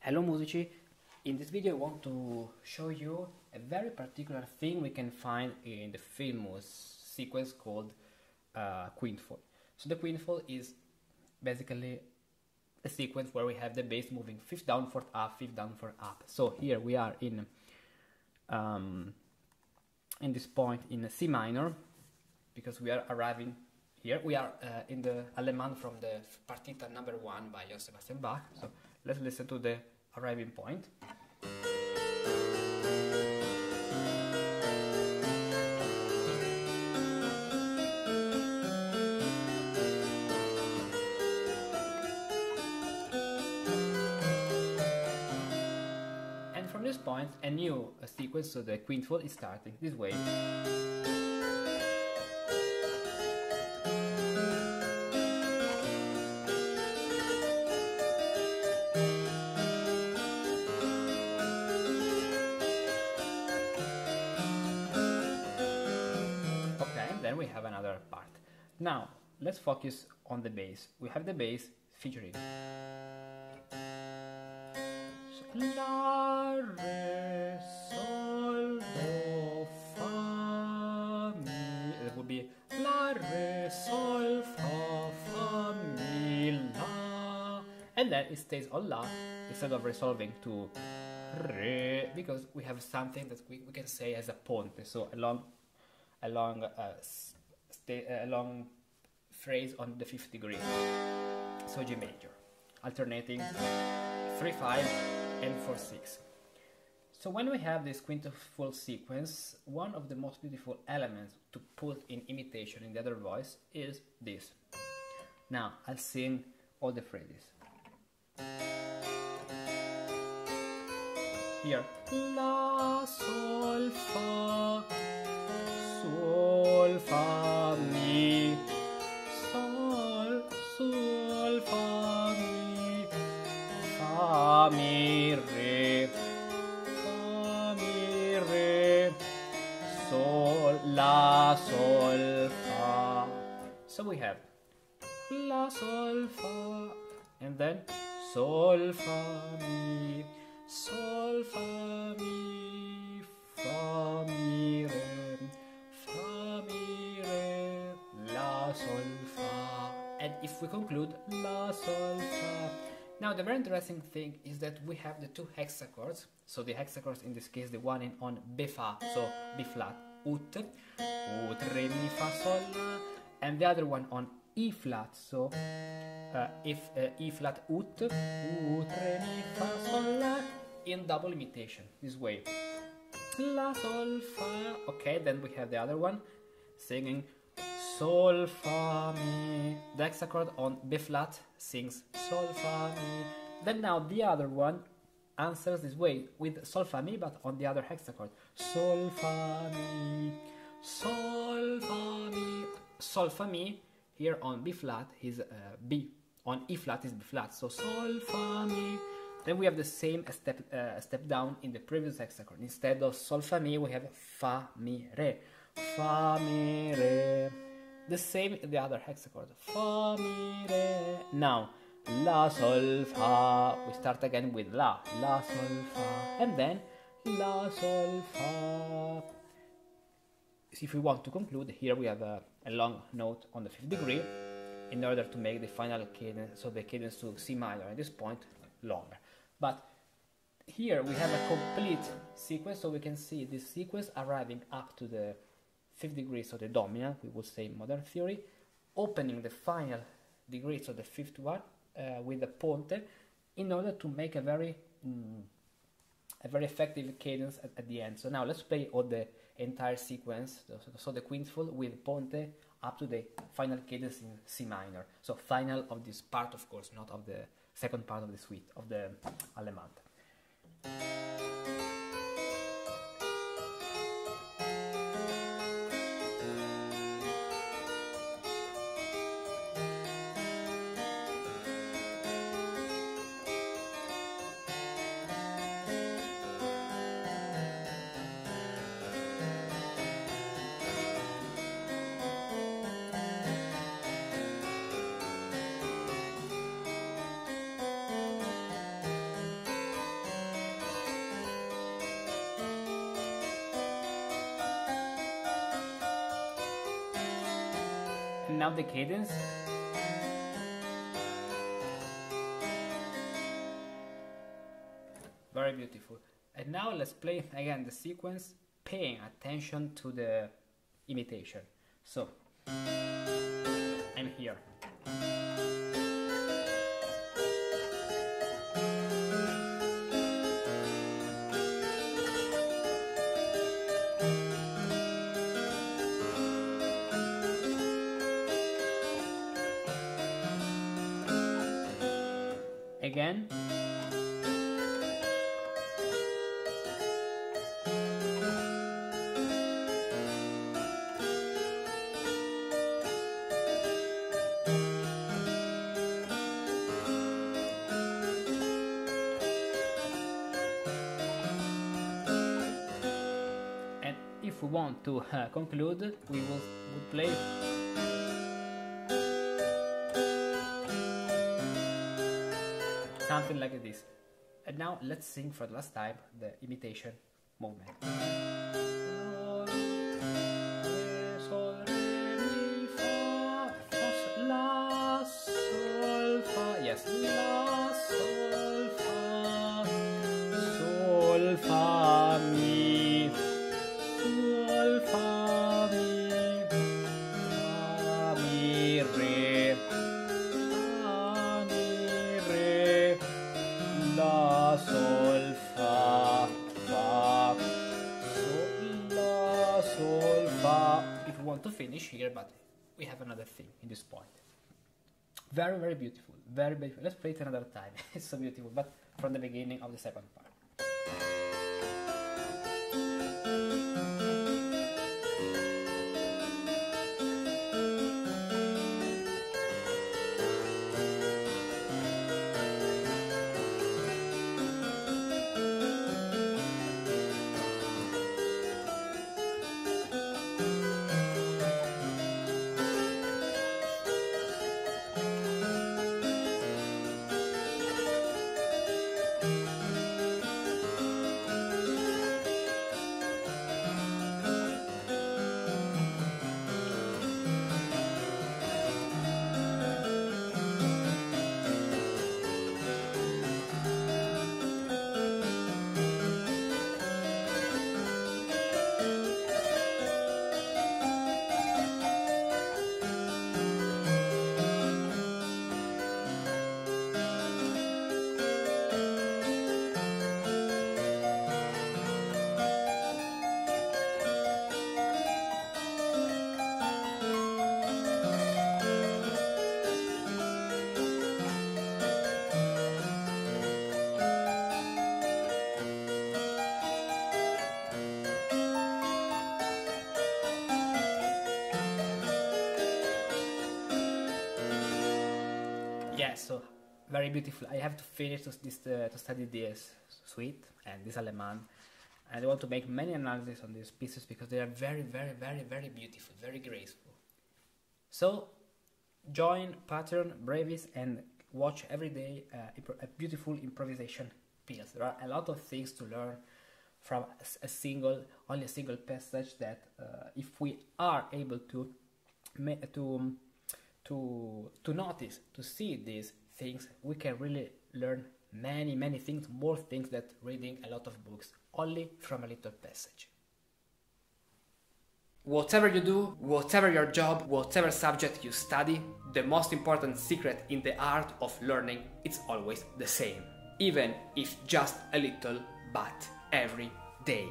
Hello Musici, in this video I want to show you a very particular thing we can find in the famous sequence called Quintfall. So the Quintfall is basically a sequence where we have the bass moving fifth down, fourth up, fifth down, fourth up. So here we are in this point in C minor, because we are arriving here. We are in the Allemande from the Partita number 1 by Johann Sebastian Bach. So let's listen to the arriving point. And from this point, a new sequence, so the Quintfall, is starting this way. Then we have another part. Now let's focus on the bass. We have the bass featuring La, Re, Sol, Do, Fa, Mi. It would be La, Re, Sol, Fa, Mi, La, and then it stays on La instead of resolving to Re, because we have something that we can say as a ponte, so a long phrase on the fifth degree, so G major, alternating 3/5 and 4/6. So when we have this quintfall sequence, one of the most beautiful elements to put in imitation in the other voice is this. Now I'll sing all the phrases. Here, La, Sol, Fa, Sol, Fa, Mi, Sol, Sol, Fa, Mi, Re, Sol, La, Sol, Fa. So we have La, Sol, Fa, and then Sol, Fa, Mi, Sol, Fa, Mi, Fa, Mi, Re, Fa, Mi, Re, La, Sol, Fa, and if we conclude La, Sol, Fa. Now the very interesting thing is that we have the two hexachords. So the hexachords in this case, the one on B fa, so B flat, ut, re, mi, fa, sol, la, and the other one on E flat, so E flat, ut, re, mi, fa, sol, la, in double imitation, this way. La, sol, fa. Okay, then we have the other one singing Sol, Fa, Mi. The hexachord on B flat sings Sol, Fa, Mi. Then now the other one answers this way with Sol, Fa, Mi, but on the other hexachord. Sol, Fa, Mi, Sol, Fa, Mi. Sol, Fa, Mi here on B flat is B. On E flat is B flat. So Sol, Fa, Mi. Then we have the same step down in the previous hexachord. Instead of Sol, Fa, Mi, we have Fa, Mi, Re. Fa, Mi, Re. The same in the other hexachord. Fa, Mi, Re. Now, La, Sol, Fa. We start again with La. La, Sol, Fa. And then La, Sol, Fa. If we want to conclude, here we have a long note on the fifth degree in order to make the final cadence, so the cadence to C minor at this point, longer. But here we have a complete sequence, so we can see this sequence arriving up to the fifth degree, so the dominant, we would say in modern theory, opening the final degree, so the fifth one, with the ponte, in order to make a very effective cadence at the end. So now let's play all the entire sequence, so the Quintfall with ponte up to the final cadence in C minor. So final of this part, of course, not of the second part of the suite, of the Allemande. now the cadence. Very beautiful. And now let's play again the sequence, paying attention to the imitation. So, I'm here. Again. And if we want to conclude, we will play something like this. And now let's sing for the last time the imitation movement. Sol, re, mi, fa, la, sol, fa. Yes, la, sol, fa, mi, sol, fa, mi, re. La, sol, fa, fa, sol, la, sol, fa. If you want to finish here, but we have another thing in this point. Very, very beautiful, very beautiful. Let's play it another time. It's so beautiful, but from the beginning of the second part. Yeah, so very beautiful. I have to finish to study this suite and this Allemande, and I want to make many analyses on these pieces because they are very, very, very, very beautiful, very graceful. So join Patreon, Brevis, and watch every day a beautiful improvisation piece. There are a lot of things to learn from only a single passage that if we are able to notice, to see these things, we can really learn many things, more things than reading a lot of books, only from a little passage. Whatever you do, whatever your job, whatever subject you study, the most important secret in the art of learning is always the same, even if just a little, but every day.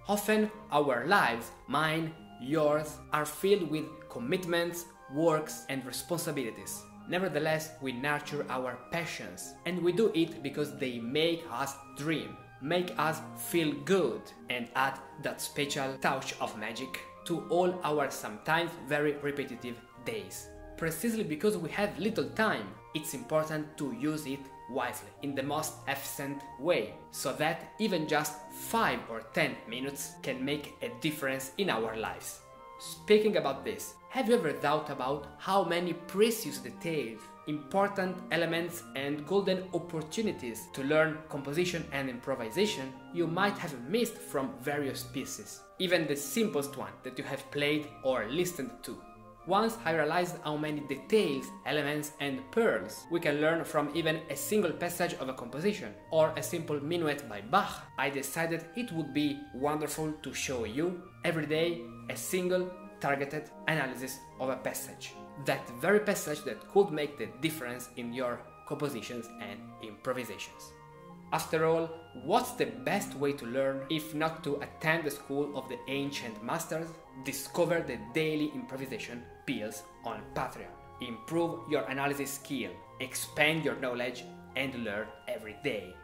Often our lives, mine, yours, are filled with commitments, works and responsibilities. Nevertheless, we nurture our passions, and we do it because they make us dream, make us feel good, and add that special touch of magic to all our sometimes very repetitive days. Precisely because we have little time, it's important to use it wisely, in the most efficient way, so that even just 5 or 10 minutes can make a difference in our lives. Speaking about this, have you ever thought about how many precious details, important elements and golden opportunities to learn composition and improvisation you might have missed from various pieces, even the simplest one that you have played or listened to? Once I realized how many details, elements and pearls we can learn from even a single passage of a composition or a simple minuet by Bach, I decided it would be wonderful to show you every day a single targeted analysis of a passage. That very passage that could make the difference in your compositions and improvisations. After all, what's the best way to learn if not to attend the school of the ancient masters? Discover the daily improvisation pills on Patreon. Improve your analysis skill, expand your knowledge, and learn every day.